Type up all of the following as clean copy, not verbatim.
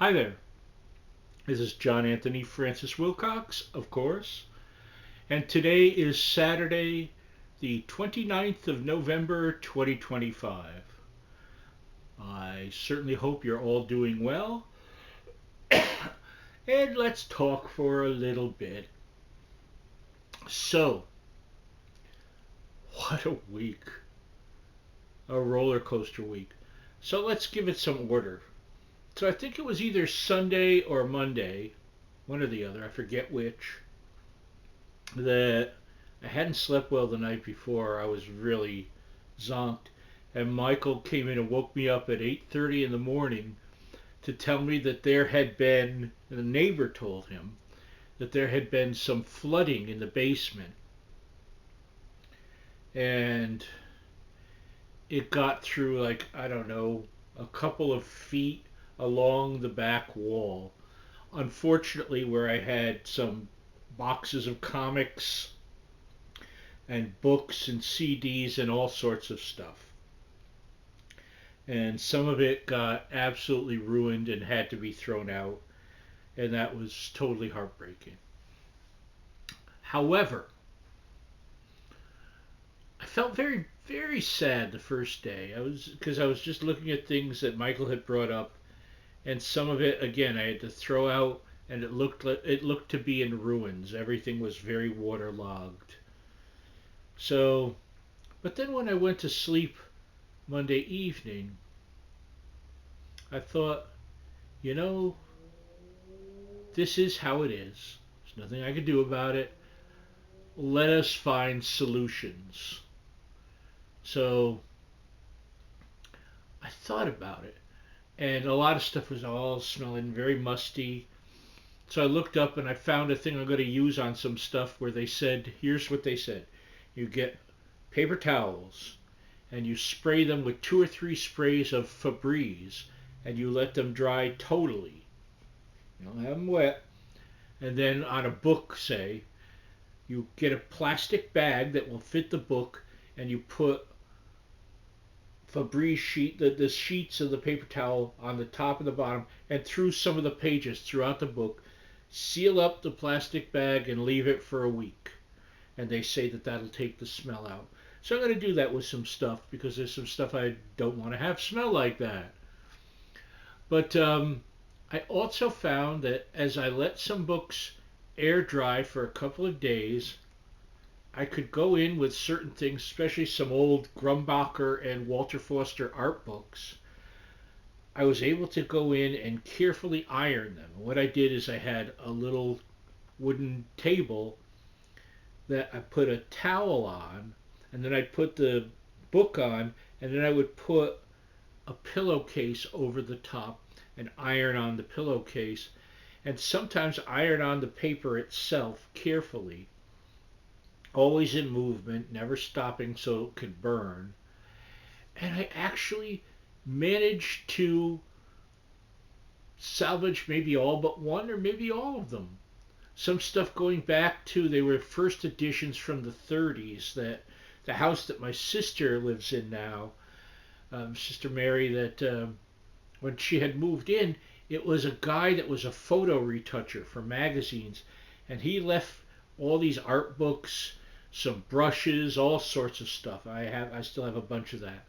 Hi there. This is John Anthony Francis Wilcox, of course, and today is Saturday, the 29th of November, 2025. I certainly hope you're all doing well, and let's talk for a little bit. So, what a week! A roller coaster week. So, let's give it some order. So, I think it was either Sunday or Monday, one or the other, I forget which, that I hadn't slept well the night before. I was really zonked. And Michael came in and woke me up at 8:30 in the morning to tell me that there had been, the neighbor told him, that there had been some flooding in the basement. And it got through, like, I don't know, a couple of feet along the back wall. Unfortunately, where I had some boxes of comics and books and CDs and all sorts of stuff. And some of it got absolutely ruined and had to be thrown out, and that was totally heartbreaking. However, I felt very, very sad the first day. I was just looking at things that Michael had brought up, and some of it again I had to throw out, and it looked to be in ruins. Everything was very waterlogged. So, but then when I went to sleep Monday evening, I thought, you know, this is how it is. There's nothing I can do about it. Let us find solutions. So I thought about it, and a lot of stuff was all smelling very musty. So I looked up and I found a thing I'm going to use on some stuff where they said, here's what they said: you get paper towels and you spray them with 2 or 3 sprays of Febreze, and you let them dry totally. You don't have them wet. And then on a book, say, you get a plastic bag that will fit the book, and you put Febreze the sheets of the paper towel on the top and the bottom, and through some of the pages throughout the book. Seal up the plastic bag and leave it for a week. And they say that that'll take the smell out. So I'm going to do that with some stuff, because there's some stuff I don't want to have smell like that. But I also found that as I let some books air dry for a couple of days, I could go in with certain things, especially some old Grumbacher and Walter Foster art books. I was able to go in and carefully iron them. What I did is I had a little wooden table that I put a towel on, and then I'd put the book on, and then I would put a pillowcase over the top and iron on the pillowcase, and sometimes iron on the paper itself carefully, always in movement, never stopping so it could burn. And I actually managed to salvage maybe all but one or maybe all of them. Some stuff going back to, they were first editions from the 30s, that the house that my sister lives in now, Sister Mary, that when she had moved in, it was a guy that was a photo retoucher for magazines, and he left all these art books, some brushes, all sorts of stuff. I still have a bunch of that.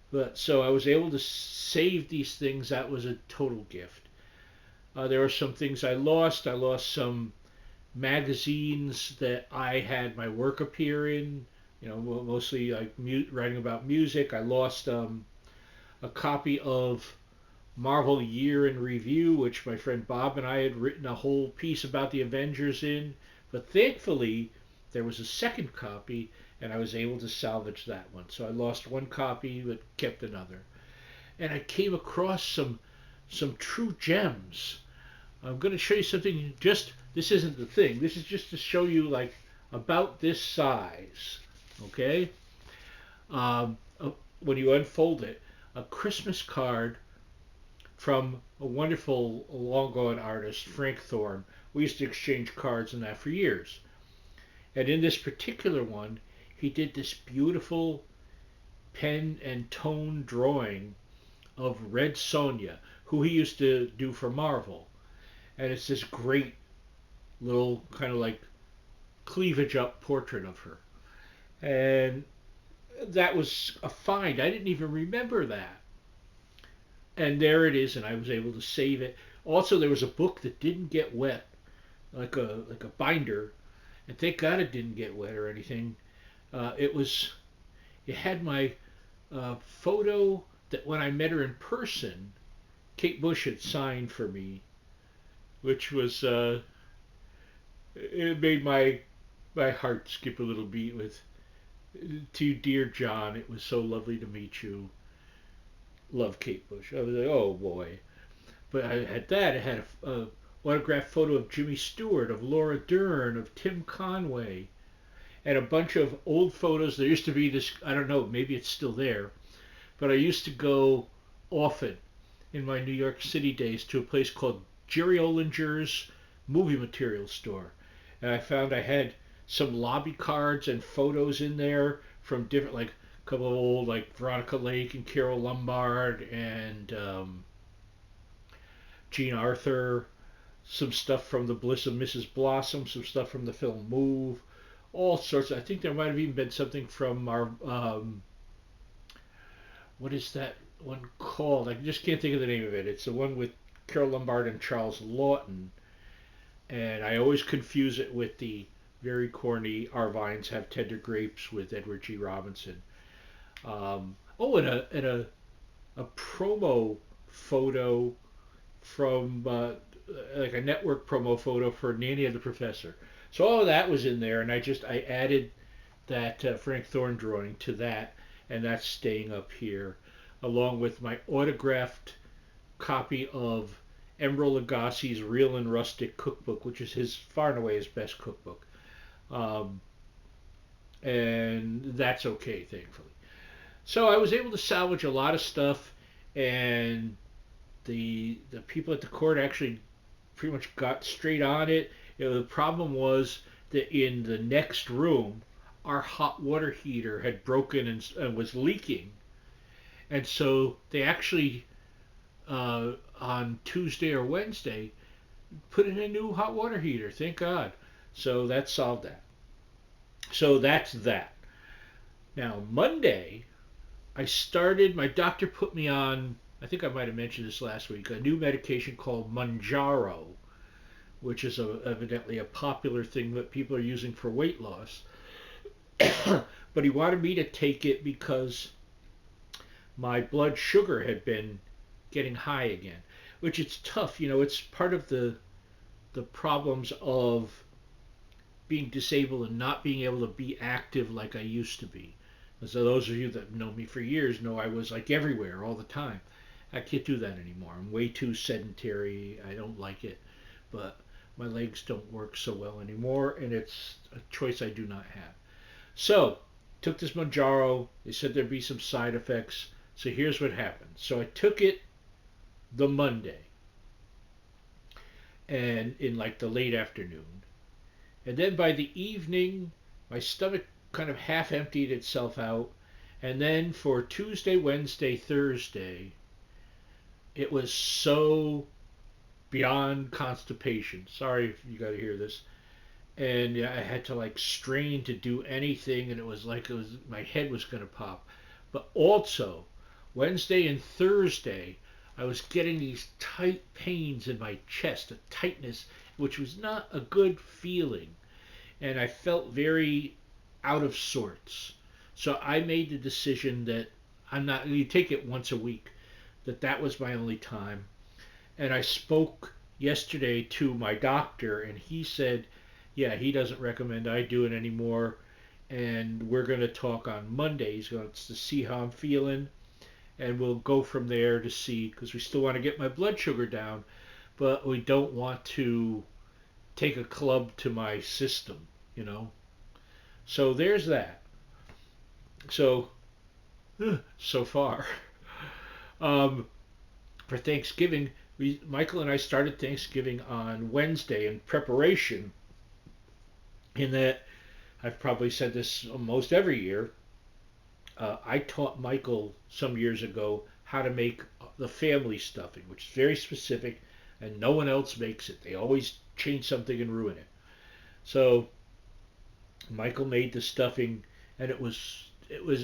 But so I was able to save these things. That was a total gift. There were some things I lost. I lost some magazines that I had my work appear in. You know, mostly like writing about music. I lost a copy of Marvel Year in Review, which my friend Bob and I had written a whole piece about the Avengers in. But thankfully, there was a second copy, and I was able to salvage that one. So I lost one copy, but kept another. And I came across some true gems. I'm going to show you something. Just this isn't the thing. This is just to show you, like, about this size. Okay. Um, when you unfold it, a Christmas card from a wonderful long gone artist, Frank Thorne. We used to exchange cards and that for years. And in this particular one, he did this beautiful pen and tone drawing of Red Sonja, who he used to do for Marvel. And it's this great little kind of like cleavage up portrait of her. And that was a find. I didn't even remember that. And there it is, and I was able to save it. Also, there was a book that didn't get wet, like a binder, and thank God it didn't get wet or anything. It had my photo that when I met her in person, Kate Bush had signed for me, which was it made my heart skip a little beat with to dear John. It was so lovely to meet you. Love Kate Bush. I was like, oh boy. But I had that. I had a autographed photo of Jimmy Stewart, of Laura Dern, of Tim Conway, and a bunch of old photos. There used to be this, I don't know, maybe it's still there, but I used to go often in my New York City days to a place called Jerry Ollinger's movie materials store. And I found I had some lobby cards and photos in there from different, like a couple of old, like Veronica Lake and Carol Lombard and Jean Arthur, some stuff from The Bliss of Mrs. Blossom, some stuff from the film Move, all sorts. I think there might have even been something from our what is that one called? I just can't think of the name of it. It's the one with Carol Lombard and Charles Lawton, and I always confuse it with the very corny Our Vines Have Tender Grapes with Edward G. Robinson. And a promo photo from like a network promo photo for Nanny of the Professor. So all of that was in there, and I added that Frank Thorne drawing to that, and that's staying up here, along with my autographed copy of Emeril Lagasse's Real and Rustic Cookbook, which is his far and away his best cookbook. Um, and that's okay, thankfully. So I was able to salvage a lot of stuff, and the people at the court actually pretty much got straight on it. The problem was that in the next room, our hot water heater had broken and was leaking, and so they actually on Tuesday or Wednesday put in a new hot water heater. Thank God. So that solved that. So that's that. Now Monday, my doctor put me on, I think I might have mentioned this last week, a new medication called Manjaro, which is evidently a popular thing that people are using for weight loss. But he wanted me to take it because my blood sugar had been getting high again, which it's tough. It's part of the problems of being disabled and not being able to be active like I used to be. So those of you that know me for years know I was like everywhere all the time. I can't do that anymore. I'm way too sedentary. I don't like it. But my legs don't work so well anymore, and it's a choice I do not have. So, took this Manjaro. They said there'd be some side effects. So here's what happened. So I took it the Monday, and in like the late afternoon. And then by the evening, my stomach kind of half emptied itself out. And then for Tuesday, Wednesday, Thursday, it was so beyond constipation. Sorry if you got to hear this. And yeah, I had to like strain to do anything, and it was like my head was going to pop. But also, Wednesday and Thursday, I was getting these tight pains in my chest, a tightness, which was not a good feeling. And I felt very out of sorts. So I made the decision that you take it once a week, that was my only time. And I spoke yesterday to my doctor, and he said, yeah, he doesn't recommend I do it anymore. And we're going to talk on Monday. He's going to see how I'm feeling, and we'll go from there to see, because we still want to get my blood sugar down, but we don't want to take a club to my system. So there's that. So far. For Thanksgiving, Michael and I started Thanksgiving on Wednesday in preparation. In that, I've probably said this almost every year. I taught Michael some years ago how to make the family stuffing, which is very specific, and no one else makes it. They always change something and ruin it. So Michael made the stuffing, and it was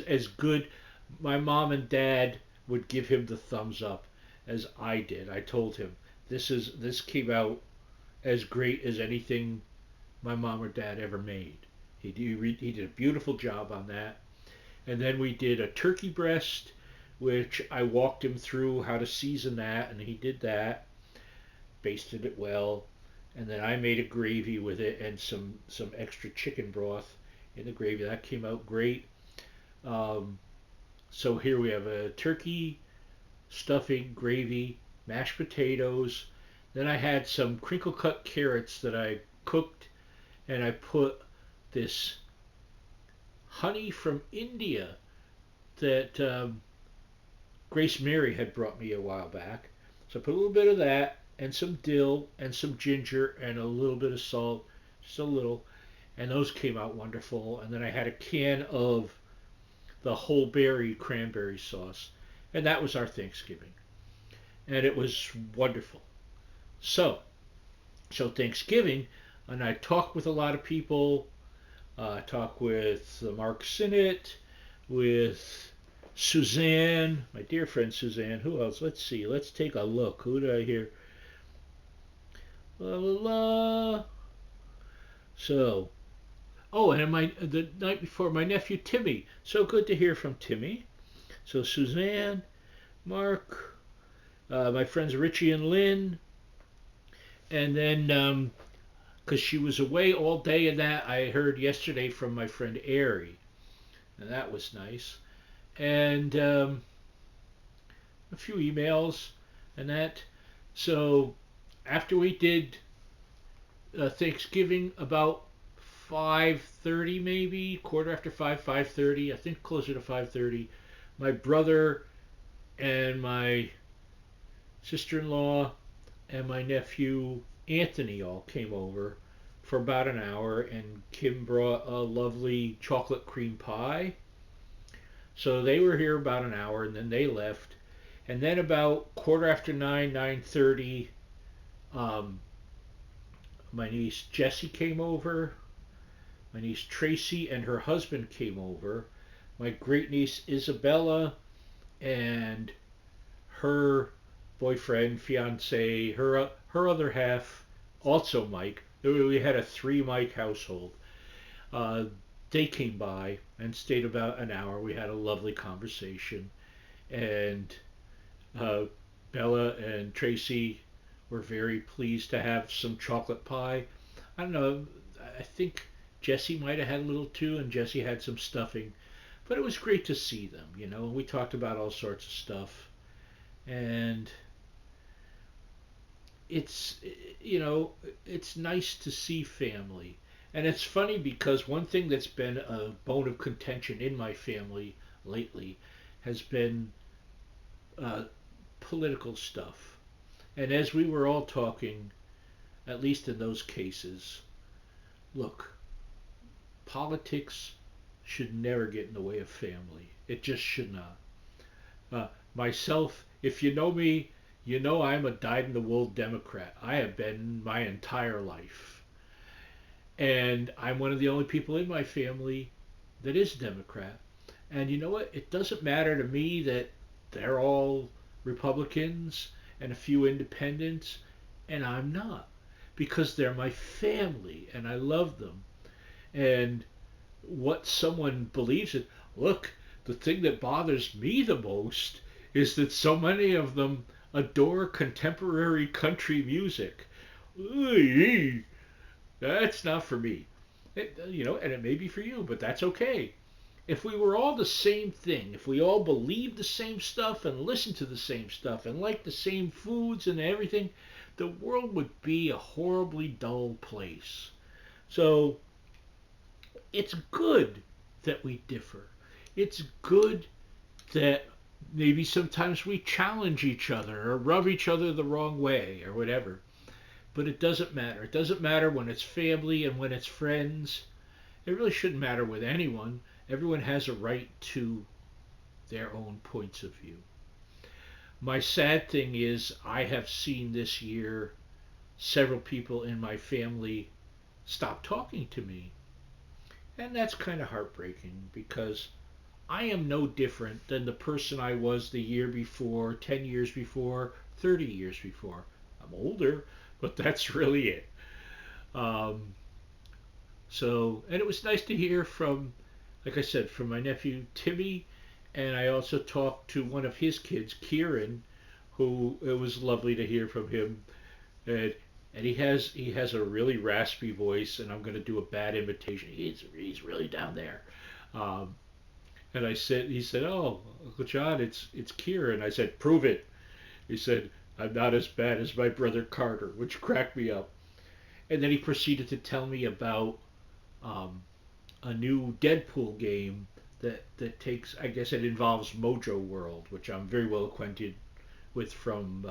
as good. My mom and dad would give him the thumbs up as I did. I told him this came out as great as anything my mom or dad ever made. He did a beautiful job on that. And then we did a turkey breast, which I walked him through how to season that, and he did that, basted it well, and then I made a gravy with it and some extra chicken broth in the gravy. That came out great. Um, so here we have a turkey, stuffing, gravy, mashed potatoes. Then I had some crinkle cut carrots that I cooked, and I put this honey from India that Grace Mary had brought me a while back. So I put a little bit of that and some dill and some ginger and a little bit of salt, just a little, and those came out wonderful. And then I had a can of the whole berry cranberry sauce, and that was our Thanksgiving, and it was wonderful. So, so Thanksgiving, and I talked with a lot of people. I talked with Mark Sinnott, with Suzanne, my dear friend Suzanne. Who else? Let's see. Let's take a look. Who did I hear? La la la. So, oh, and the night before, my nephew Timmy. So good to hear from Timmy. So Suzanne, Mark, my friends Richie and Lynn, and then because she was away all day, and that I heard yesterday from my friend Ari, and that was nice. And a few emails and that. So after we did Thanksgiving, about 5:30, maybe quarter after 5, 5:30, I think closer to 5:30, my brother and my sister-in-law and my nephew Anthony all came over for about an hour, and Kim brought a lovely chocolate cream pie. So they were here about an hour, and then they left. And then about quarter after 9, 9:30, um, my niece Jessie came over. My niece Tracy and her husband came over. My great niece Isabella and her boyfriend, fiance, her other half, also Mike. We had a three Mike household. Uh, they came by and stayed about an hour. We had a lovely conversation, and uh, Bella and Tracy were very pleased to have some chocolate pie. I don't know. I think Jessie might have had a little too, and Jessie had some stuffing. But it was great to see them, you know. We talked about all sorts of stuff, and it's you know it's nice to see family. And it's funny because one thing that's been a bone of contention in my family lately has been uh, political stuff. And as we were all talking, at least in those cases, look, politics should never get in the way of family. It just should not. Myself, if you know me, you know I'm a dyed-in-the-wool Democrat. I have been my entire life. And I'm one of the only people in my family that is Democrat. And you know what? It doesn't matter to me that they're all Republicans and a few independents, and I'm not. Because they're my family and I love them. And what someone believes in, look, the thing that bothers me the most is that so many of them adore contemporary country music. Ooh, that's not for me. And it may be for you, but that's okay. If we were all the same thing, if we all believed the same stuff and listened to the same stuff and liked the same foods and everything, the world would be a horribly dull place. So it's good that we differ. It's good that maybe sometimes we challenge each other or rub each other the wrong way or whatever. But it doesn't matter. It doesn't matter when it's family and when it's friends. It really shouldn't matter with anyone. Everyone has a right to their own points of view. My sad thing is I have seen this year several people in my family stop talking to me. And that's kind of heartbreaking because I am no different than the person I was the year before, 10 years before, 30 years before. I'm older, but that's really it. Um, and it was nice to hear from, like I said, from my nephew Timmy, and I also talked to one of his kids, Kieran, who it was lovely to hear from him. And he has a really raspy voice, and I'm going to do a bad imitation. He's really down there. Um, and he said, "Oh, Uncle John, it's Kieran." I said, "Prove it." He said, "I'm not as bad as my brother Carter," which cracked me up. And then he proceeded to tell me about um, a new Deadpool game that takes, I guess it involves Mojo World, which I'm very well acquainted with from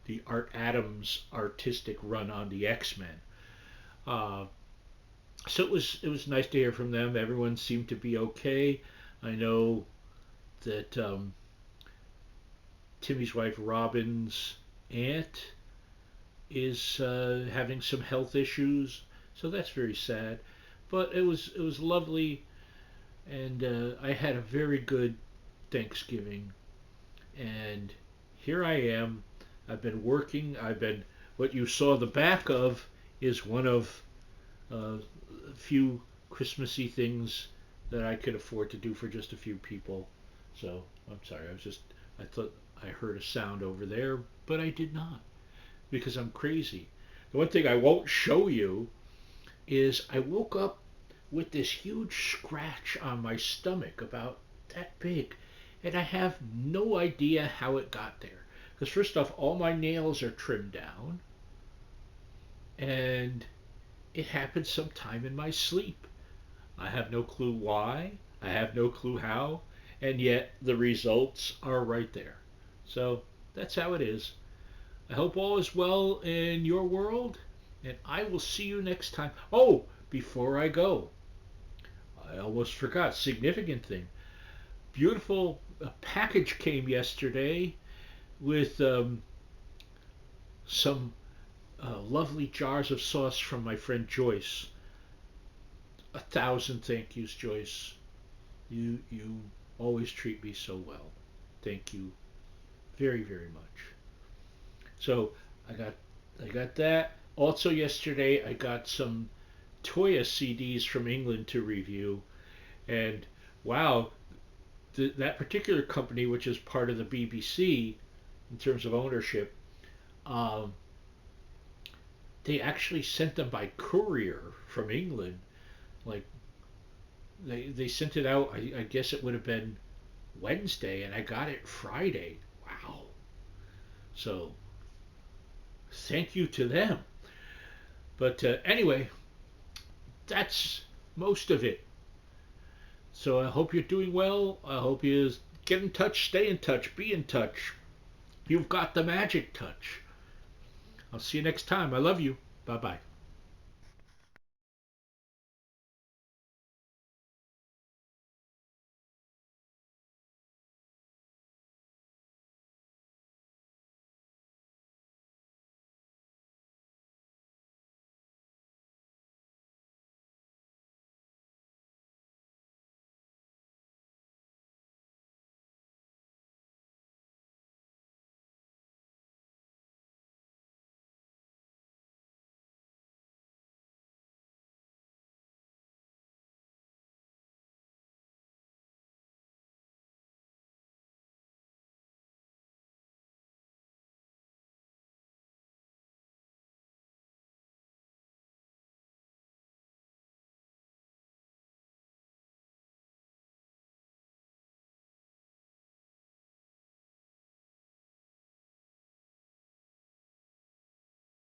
the Art Adams artistic run on the X-Men. Uh, so it was nice to hear from them. Everyone seemed to be okay. I know that Timmy's wife Robin's aunt is having some health issues, so that's very sad. But it was lovely, and I had a very good Thanksgiving. And here I am. I've been working. What you saw the back of is one of a few Christmassy things that I could afford to do for just a few people. So I'm sorry. I thought I heard a sound over there, but I did not because I'm crazy. The one thing I won't show you is I woke up with this huge scratch on my stomach about that big, and I have no idea how it got there. Because first off, all my nails are trimmed down, and it happened sometime in my sleep. I have no clue why, I have no clue how, and yet the results are right there. So that's how it is. I hope all is well in your world, and I will see you next time. Oh, before I go, I almost forgot, significant thing. Beautiful package came yesterday with some lovely jars of sauce from my friend Joyce. 1,000 thank yous, Joyce. You always treat me so well. Thank you very very much. So I got I got that. Also yesterday I got some Toya CDs from England to review, and wow, that particular company, which is part of the BBC in terms of ownership, um, they actually sent them by courier from England. Like they sent it out. I guess it would have been Wednesday, and I got it Friday. Wow. So thank you to them. But anyway, that's most of it. So I hope you're doing well. I hope you get in touch, stay in touch, be in touch. You've got the magic touch. I'll see you next time. I love you. Bye bye.